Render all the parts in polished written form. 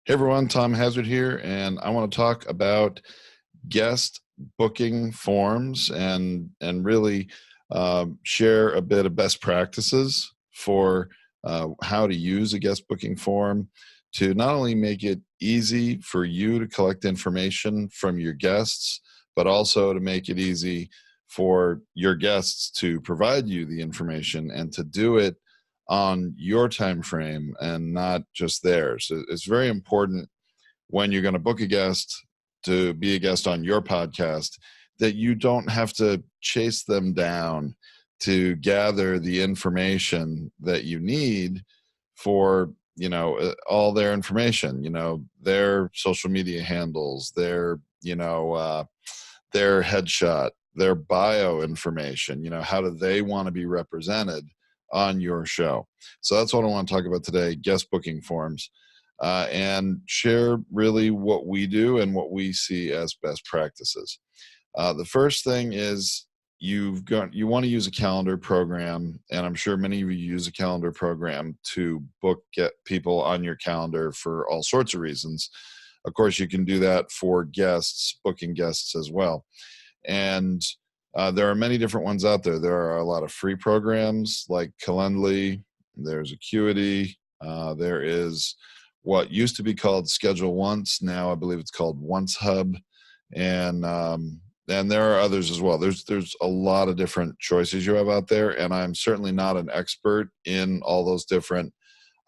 Hey everyone, Tom Hazard here, and I want to talk about guest booking forms and really share a bit of best practices for how to use a guest booking form to not only make it easy for you to collect information from your guests, but also to make it easy for your guests to provide you the information and to do it on your time frame and not just theirs. It's very important when you're going to book a guest to be a guest on your podcast that you don't have to chase them down to gather the information that you need for all their information, their social media handles, their headshot, their bio information, how do they want to be represented on your show. So that's what I want to talk about today, guest booking forms, and share really what we do and what we see as best practices. The first thing is you want to use a calendar program, and I'm sure many of you use a calendar program to get people on your calendar for all sorts of reasons. Of course, you can do that for booking guests as well. And there are many different ones out there. There are a lot of free programs like Calendly. There's Acuity. There is what used to be called Schedule Once. Now I believe it's called Once Hub. And there are others as well. There's a lot of different choices you have out there. And I'm certainly not an expert in all those different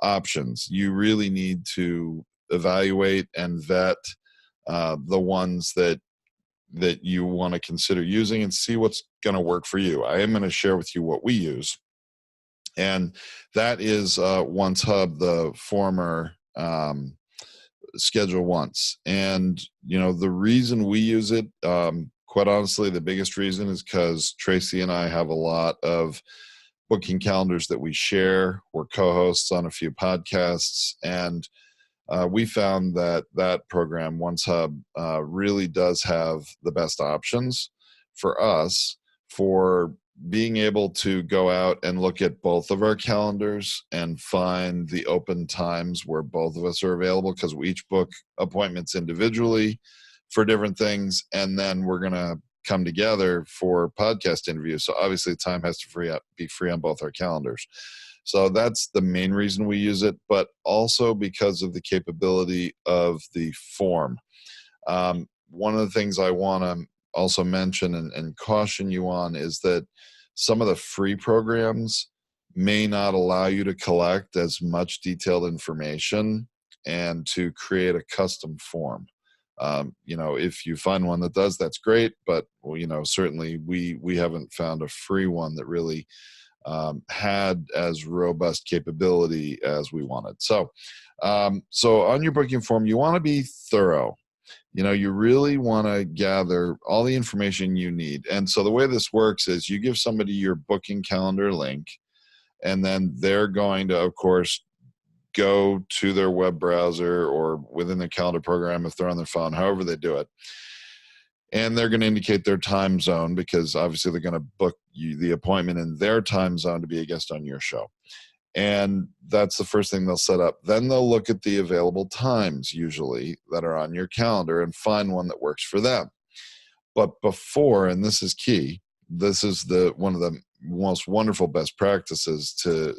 options. You really need to evaluate and vet the ones that you want to consider using and see what's going to work for you. I am going to share with you what we use. And that is Once Hub, the former Schedule Once. And, the reason we use it, quite honestly, the biggest reason is because Tracy and I have a lot of booking calendars that we share. We're co-hosts on a few podcasts, and we found that program, Once Hub, really does have the best options for us for being able to go out and look at both of our calendars and find the open times where both of us are available, because we each book appointments individually for different things, and then we're going to come together for podcast interviews. So obviously time has to be free on both our calendars. So that's the main reason we use it, but also because of the capability of the form. One of the things I want to also mention and caution you on is that some of the free programs may not allow you to collect as much detailed information and to create a custom form. If you find one that does, that's great, but certainly we haven't found a free one that really had as robust capability as we wanted. So on your booking form, you want to be thorough. You really want to gather all the information you need. And so the way this works is you give somebody your booking calendar link, and then they're going to, of course, go to their web browser or within their calendar program if they're on their phone, however they do it. And they're going to indicate their time zone, because obviously they're going to book you the appointment in their time zone to be a guest on your show. And that's the first thing they'll set up. Then they'll look at the available times usually that are on your calendar and find one that works for them. But before, and this is key, this is one of the most wonderful best practices to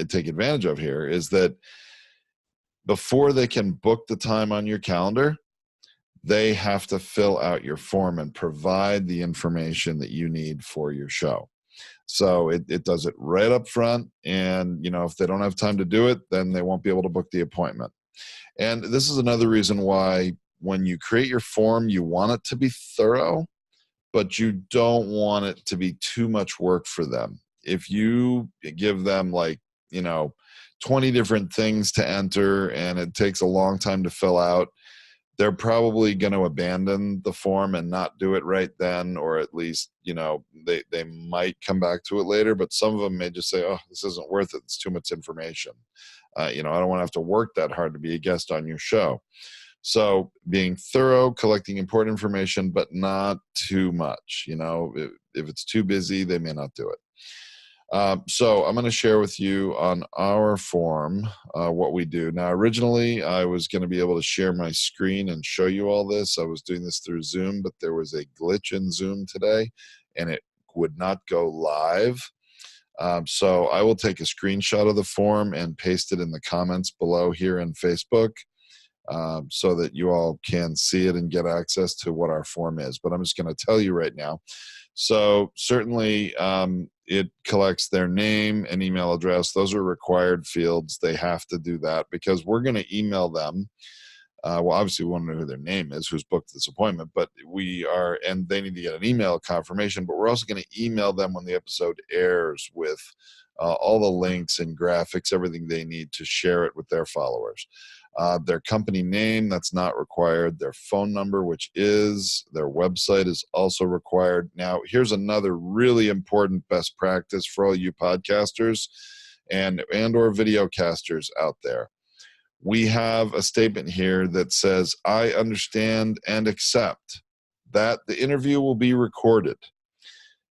take advantage of here, is that before they can book the time on your calendar, they have to fill out your form and provide the information that you need for your show. So it does it right up front. And, if they don't have time to do it, then they won't be able to book the appointment. And this is another reason why when you create your form, you want it to be thorough, but you don't want it to be too much work for them. If you give them 20 different things to enter and it takes a long time to fill out, they're probably going to abandon the form and not do it right then, or at least, they might come back to it later, but some of them may just say, oh, this isn't worth it. It's too much information. I don't want to have to work that hard to be a guest on your show. So being thorough, collecting important information, but not too much. If it's too busy, they may not do it. So I'm going to share with you on our form what we do. Now, originally, I was going to be able to share my screen and show you all this. I was doing this through Zoom, but there was a glitch in Zoom today, and it would not go live. So I will take a screenshot of the form and paste it in the comments below here in Facebook, so that you all can see it and get access to what our form is. But I'm just going to tell you right now. So certainly it collects their name and email address. Those are required fields. They have to do that because we're going to email them. Well, obviously we want to know who their name is, who's booked this appointment, but and they need to get an email confirmation, but we're also going to email them when the episode airs with all the links and graphics, everything they need to share it with their followers. Their company name, that's not required. Their phone number, which is. Their website is also required. Now, here's another really important best practice for all you podcasters and or videocasters out there. We have a statement here that says, I understand and accept that the interview will be recorded.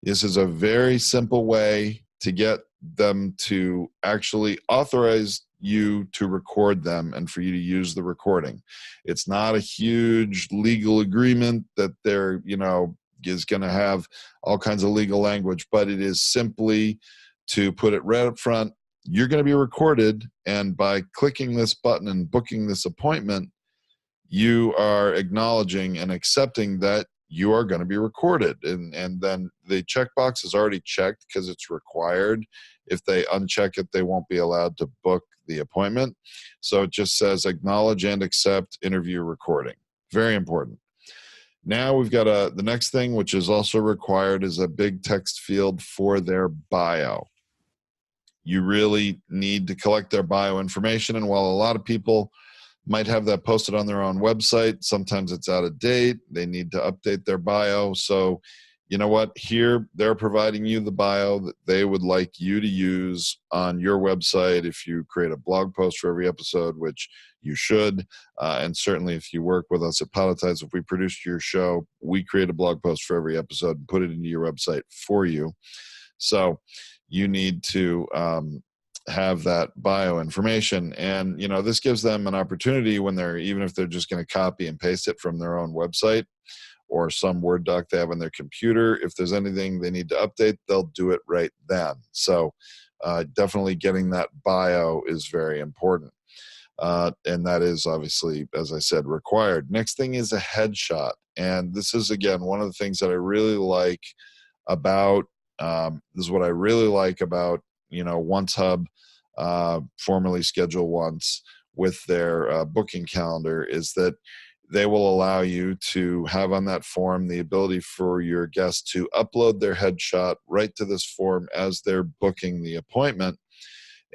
This is a very simple way to get them to actually authorize you to record them and for you to use the recording. It's not a huge legal agreement that they're, is going to have all kinds of legal language, but it is simply to put it right up front. You're going to be recorded, and by clicking this button and booking this appointment, you are acknowledging and accepting that you are going to be recorded. And then the checkbox is already checked because it's required. If they uncheck it, they won't be allowed to book the appointment. So it just says acknowledge and accept interview recording. Very important. Now we've got the next thing, which is also required, is a big text field for their bio. You really need to collect their bio information. And while a lot of people might have that posted on their own website, sometimes it's out of date. They need to update their bio. So you know what? Here, they're providing you the bio that they would like you to use on your website if you create a blog post for every episode, which you should. And certainly if you work with us at Politize, if we produced your show, we create a blog post for every episode and put it into your website for you. So you need to have that bio information. And, this gives them an opportunity when even if they're just going to copy and paste it from their own website or some Word doc they have on their computer, if there's anything they need to update, they'll do it right then. So definitely getting that bio is very important. And that is obviously, as I said, required. Next thing is a headshot. And this is, again, one of the things that I really like about this is what I really like about Once Hub, formerly Schedule Once, with their booking calendar, is that they will allow you to have on that form the ability for your guests to upload their headshot right to this form as they're booking the appointment.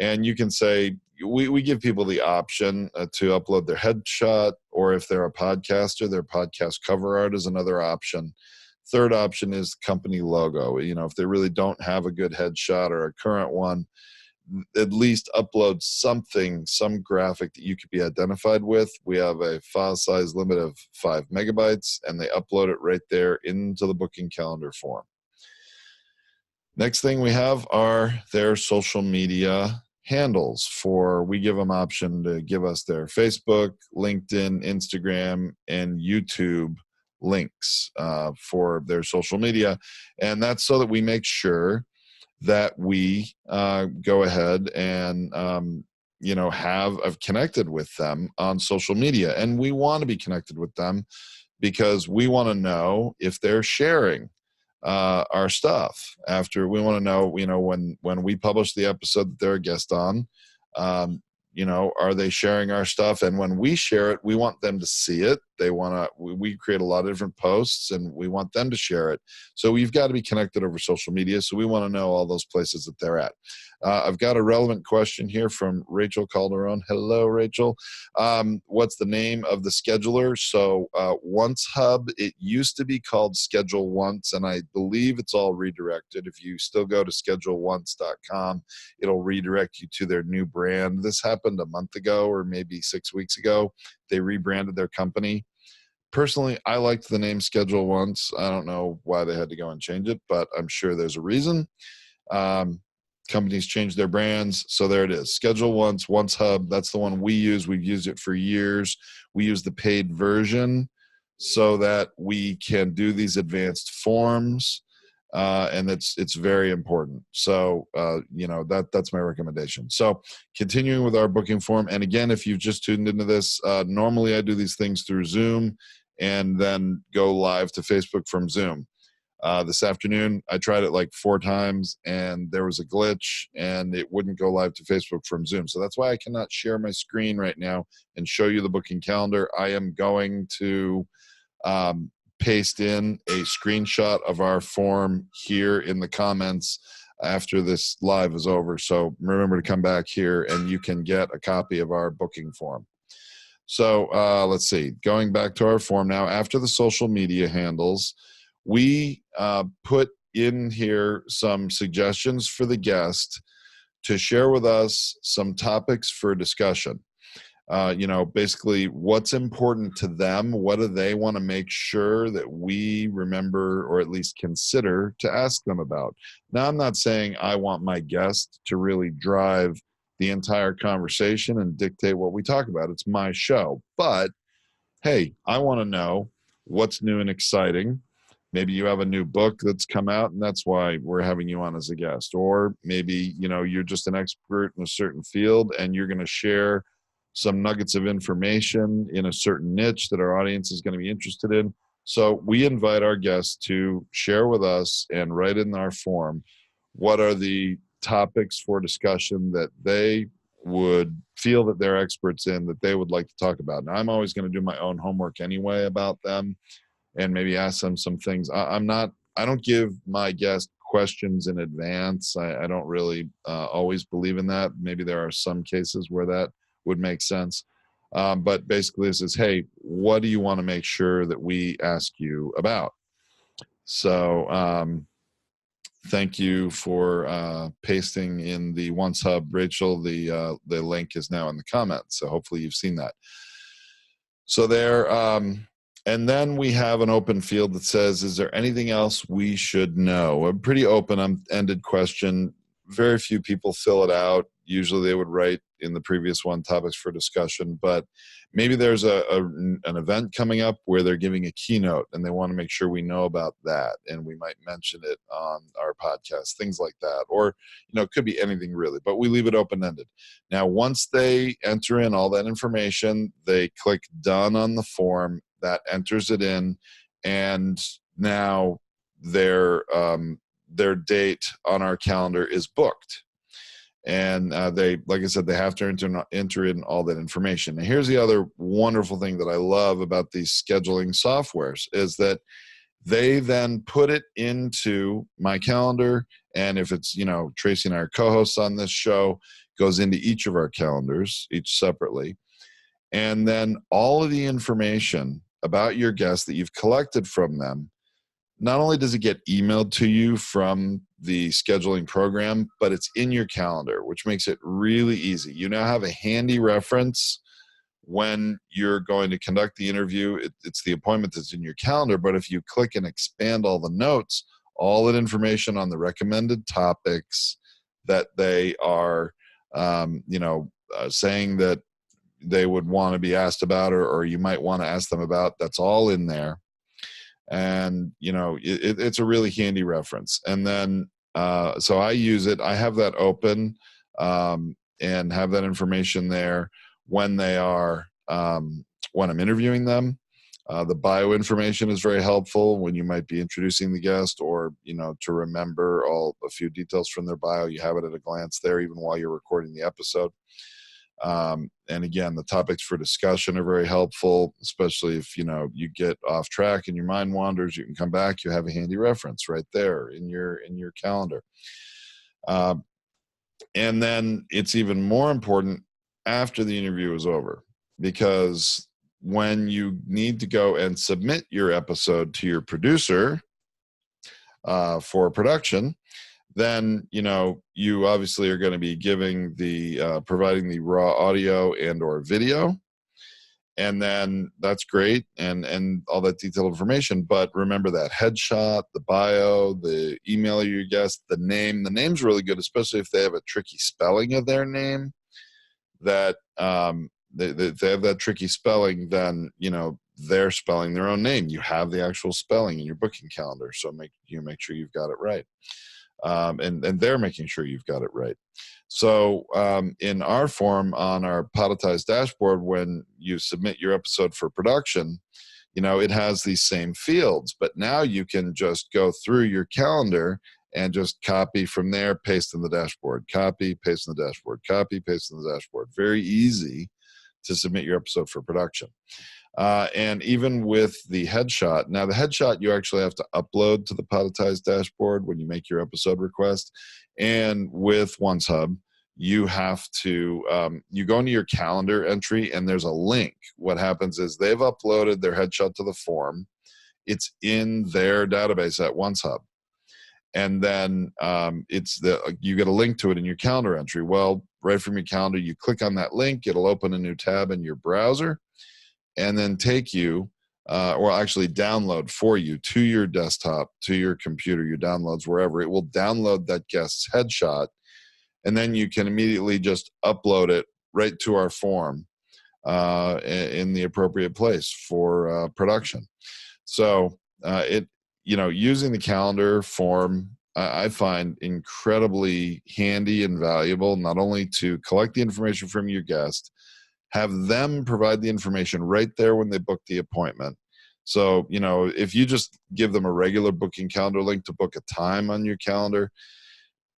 And you can say, we give people the option to upload their headshot, or if they're a podcaster, their podcast cover art is another option. Third option is the company logo. If they really don't have a good headshot or a current one, at least upload something, some graphic that you could be identified with. We have a file size limit of 5 megabytes, and they upload it right there into the booking calendar form. Next thing we have are their social media handles. We give them option to give us their Facebook, LinkedIn, Instagram, and YouTube links for their social media. And that's so that we make sure that we go ahead and have connected with them on social media. And we want to be connected with them because we want to know if they're sharing our stuff. After, we want to know, when we publish the episode that they're a guest on, are they sharing our stuff? And when we share it, we want them to see it. We create a lot of different posts, and we want them to share it. So we've got to be connected over social media. So we want to know all those places that they're at. I've got a relevant question here from Rachel Calderon. Hello, Rachel. What's the name of the scheduler? So Once Hub, it used to be called Schedule Once, and I believe it's all redirected. If you still go to scheduleonce.com, it'll redirect you to their new brand. This happened a month ago or maybe 6 weeks ago. They rebranded their company. Personally, I liked the name Schedule Once. I don't know why they had to go and change it, but I'm sure there's a reason. companies change their brands. So there it is. Schedule Once Hub. That's the one we use. We've used it for years. We use the paid version so that we can do these advanced forms. And it's very important. So, that's my recommendation. So continuing with our booking form. And again, if you've just tuned into this, normally I do these things through Zoom and then go live to Facebook from Zoom. This afternoon, I tried it like 4 times and there was a glitch and it wouldn't go live to Facebook from Zoom. So that's why I cannot share my screen right now and show you the booking calendar. I am going to paste in a screenshot of our form here in the comments after this live is over. So remember to come back here and you can get a copy of our booking form. So let's see, going back to our form now, after the social media handles, we put in here some suggestions for the guest to share with us some topics for discussion. Basically what's important to them. What do they want to make sure that we remember or at least consider to ask them about? Now, I'm not saying I want my guest to really drive the entire conversation and dictate what we talk about. It's my show. But hey, I want to know what's new and exciting. Maybe you have a new book that's come out and that's why we're having you on as a guest. Or maybe, you're just an expert in a certain field and you're going to share some nuggets of information in a certain niche that our audience is going to be interested in. So we invite our guests to share with us and write in our form what are the topics for discussion that they would feel that they're experts in, that they would like to talk about. Now, I'm always going to do my own homework anyway about them and maybe ask them some things. I don't give my guest questions in advance. I don't really always believe in that. Maybe there are some cases where that would make sense. But basically this is, hey, what do you want to make sure that we ask you about? So thank you for pasting in the Once Hub, Rachel. The link is now in the comments. So hopefully you've seen that. So there, and then we have an open field that says, is there anything else we should know? A pretty open-ended question. Very few people fill it out. Usually they would write in the previous one topics for discussion, but maybe there's an event coming up where they're giving a keynote and they want to make sure we know about that. And we might mention it on our podcast, things like that. Or, it could be anything really, but we leave it open-ended. Now, once they enter in all that information, they click done on the form, that enters it in, and now their date on our calendar is booked. And they, like I said, they have to enter in all that information. And here's the other wonderful thing that I love about these scheduling softwares is that they then put it into my calendar. And if it's, Tracy and I are co-hosts on this show, goes into each of our calendars, each separately. And then all of the information about your guests that you've collected from them, not only does it get emailed to you from the scheduling program, but it's in your calendar, which makes it really easy. You now have a handy reference when you're going to conduct the interview. It's the appointment that's in your calendar, but if you click and expand all the notes, all that information on the recommended topics that they are, saying that they would want to be asked about, or you might want to ask them about, that's all in there. And, it's a really handy reference. And then, so I use it. I have that open and have that information there when they are, when I'm interviewing them. The bio information is very helpful when you might be introducing the guest, or, to remember a few details from their bio. You have it at a glance there, even while you're recording the episode. And again, the topics for discussion are very helpful, especially if, you get off track and your mind wanders, you can come back, you have a handy reference right there in your calendar. And then it's even more important after the interview is over, because when you need to go and submit your episode to your producer for production, then, you obviously are going to be giving providing the raw audio and or video. And then that's great, and all that detailed information. But remember that headshot, the bio, the email of your guest, the name. The name's really good, especially if they have a tricky spelling of their name. That they have that tricky spelling, then they're spelling their own name. You have the actual spelling in your booking calendar, so make sure you've got it right, and they're making sure you've got it right. So in our form on our Podetize dashboard, when you submit your episode for production, it has these same fields, but now you can just go through your calendar and just copy from there, paste in the dashboard, copy, paste in the dashboard, copy, paste in the dashboard. Very easy to submit your episode for production. And even with the headshot, now the headshot you actually have to upload to the Podetize dashboard when you make your episode request. And with OneHub, you have to, you go into your calendar entry and there's a link. What happens is they've uploaded their headshot to the form. It's in their database at OneHub. And then you get a link to it in your calendar entry. Well, right from your calendar, you click on that link, it'll open a new tab in your browser, and then take you, or actually download for you to your desktop, to your computer, your downloads, wherever. It will download that guest's headshot, and then you can immediately just upload it right to our form in the appropriate place for production. So using the calendar form, I find incredibly handy and valuable, not only to collect the information from your guest, have them provide the information right there when they book the appointment. So, if you just give them a regular booking calendar link to book a time on your calendar,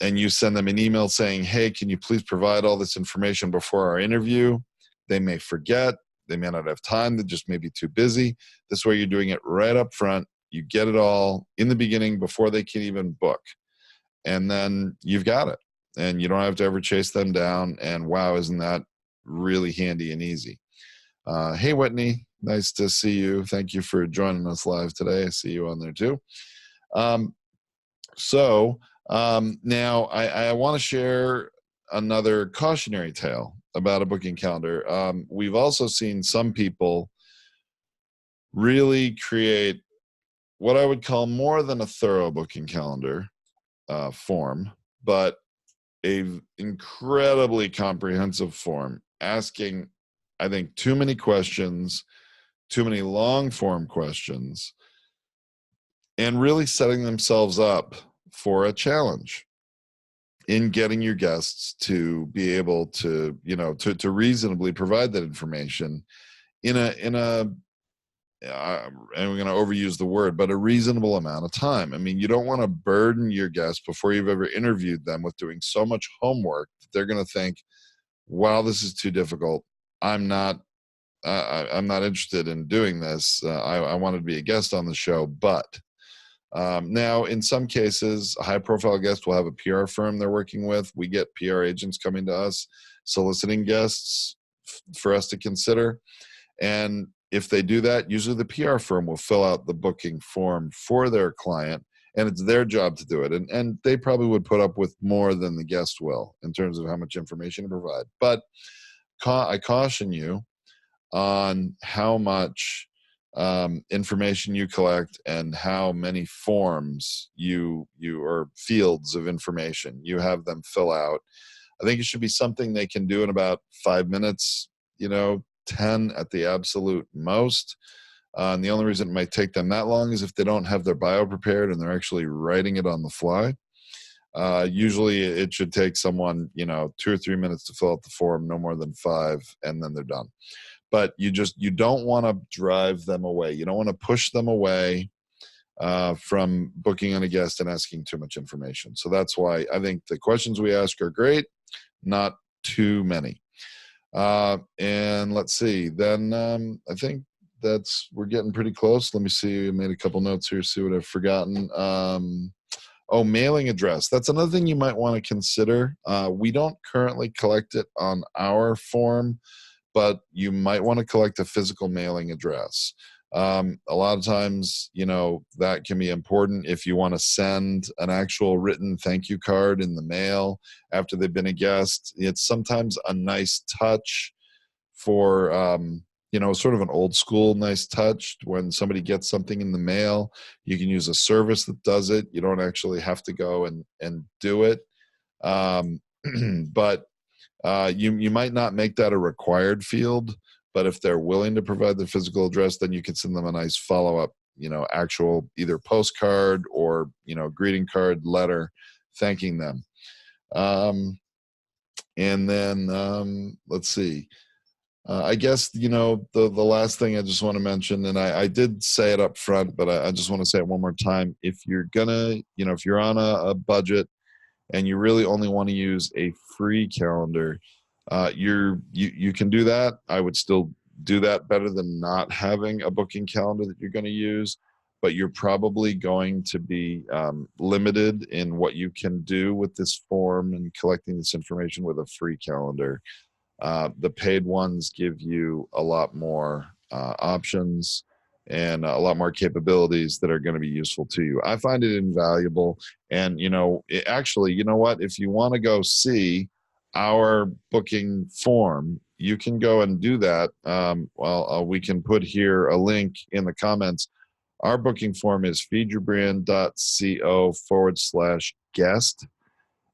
and you send them an email saying, hey, can you please provide all this information before our interview? They may forget. They may not have time. They just may be too busy. This way you're doing it right up front. You get it all in the beginning before they can even book. And then you've got it. And you don't have to ever chase them down. And wow, isn't that really handy and easy? Hey, Whitney, nice to see you. Thank you for joining us live today. I see you on there too. Now I want to share another cautionary tale about a booking calendar. We've also seen some people really create what I would call more than a thorough booking calendar form, but a incredibly comprehensive form, asking, I think, too many questions, too many long form questions, and really setting themselves up for a challenge in getting your guests to be able to, to reasonably provide that information in a and we're going to overuse the word, but a reasonable amount of time. I mean, you don't want to burden your guests before you've ever interviewed them with doing so much homework that they're going to think, wow, this is too difficult. I'm not interested in doing this. I wanted to be a guest on the show, but now in some cases, a high profile guest will have a PR firm they're working with. We get PR agents coming to us, soliciting guests for us to consider. And if they do that, usually the PR firm will fill out the booking form for their client, and it's their job to do it. And they probably would put up with more than the guest will in terms of how much information to provide. But I caution you on how much information you collect and how many forms you or fields of information you have them fill out. I think it should be something they can do in about 5 minutes, 10 at the absolute most. And the only reason it might take them that long is if they don't have their bio prepared and they're actually writing it on the fly. Usually it should take someone, 2 or 3 minutes to fill out the form, no more than 5, and then they're done. But you don't want to drive them away. You don't want to push them away from booking on a guest and asking too much information. So that's why I think the questions we ask are great, not too many. And let's see, then I think we're getting pretty close. Let me see. I made a couple notes here, see what I've forgotten. Mailing address. That's another thing you might want to consider. We don't currently collect it on our form, but you might want to collect a physical mailing address. A lot of times, that can be important if you want to send an actual written thank you card in the mail after they've been a guest. It's sometimes a nice touch for sort of an old school nice touch. When somebody gets something in the mail, you can use a service that does it. You don't actually have to go and do it. Um, but you might not make that a required field, but if they're willing to provide the physical address, then you can send them a nice follow-up, actual either postcard or, greeting card letter thanking them. And then let's see. I guess, the last thing I just want to mention, and I did say it up front, but I just want to say it one more time. If you're gonna, if you're on a budget and you really only want to use a free calendar, you can do that. I would still do that better than not having a booking calendar that you're going to use, but you're probably going to be limited in what you can do with this form and collecting this information with a free calendar. The paid ones give you a lot more options and a lot more capabilities that are going to be useful to you. I find it invaluable. And, actually, you know what? If you want to go see our booking form, you can go and do that. We can put here a link in the comments. Our booking form is feedyourbrand.co/guest.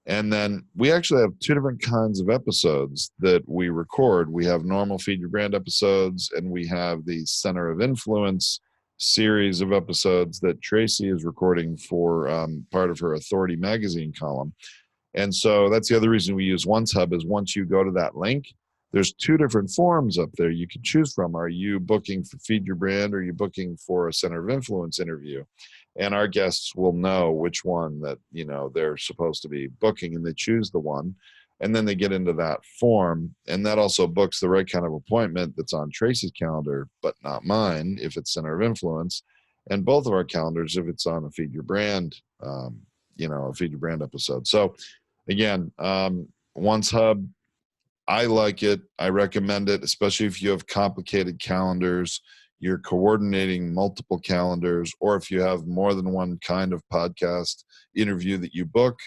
And then we actually have two different kinds of episodes that we record. We have normal Feed Your Brand episodes, and we have the Center of Influence series of episodes that Tracy is recording for part of her Authority magazine column. And so that's the other reason we use OneHub is once you go to that link, there's two different forms up there you can choose from. Are you booking for Feed Your Brand, or are you booking for a Center of Influence interview? And our guests will know which one that, they're supposed to be booking, and they choose the one. And then they get into that form. And that also books the right kind of appointment that's on Tracy's calendar, but not mine if it's Center of Influence. And both of our calendars if it's on a Feed Your Brand, a Feed Your Brand episode. So again, OneHub, I like it. I recommend it, especially if you have complicated calendars, you're coordinating multiple calendars, or if you have more than one kind of podcast interview that you book.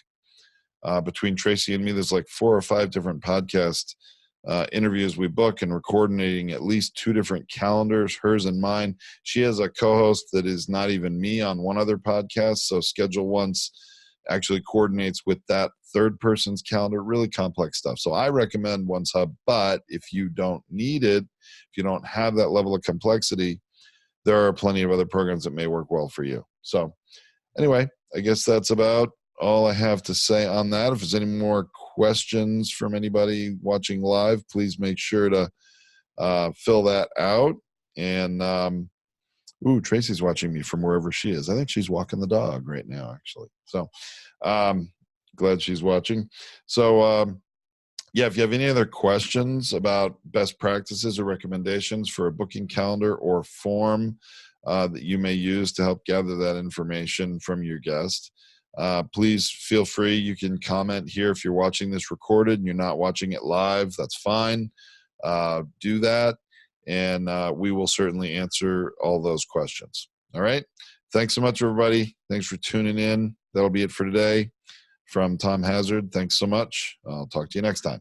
Between Tracy and me, there's like 4 or 5 different podcast interviews we book, and we're coordinating at least 2 different calendars, hers and mine. She has a co-host that is not even me on one other podcast, so Schedule Once actually coordinates with that third person's calendar. Really complex stuff. So I recommend OneHub, but if you don't need it, if you don't have that level of complexity, there are plenty of other programs that may work well for you. So anyway, I guess that's about all I have to say on that. If there's any more questions from anybody watching live, please make sure to fill that out. And Tracy's watching me from wherever she is. I think she's walking the dog right now, actually. So glad she's watching. So if you have any other questions about best practices or recommendations for a booking calendar or form that you may use to help gather that information from your guest, please feel free. You can comment here if you're watching this recorded and you're not watching it live. That's fine. Do that. And we will certainly answer all those questions. All right. Thanks so much, everybody. Thanks for tuning in. That'll be it for today. From Tom Hazard, thanks so much. I'll talk to you next time.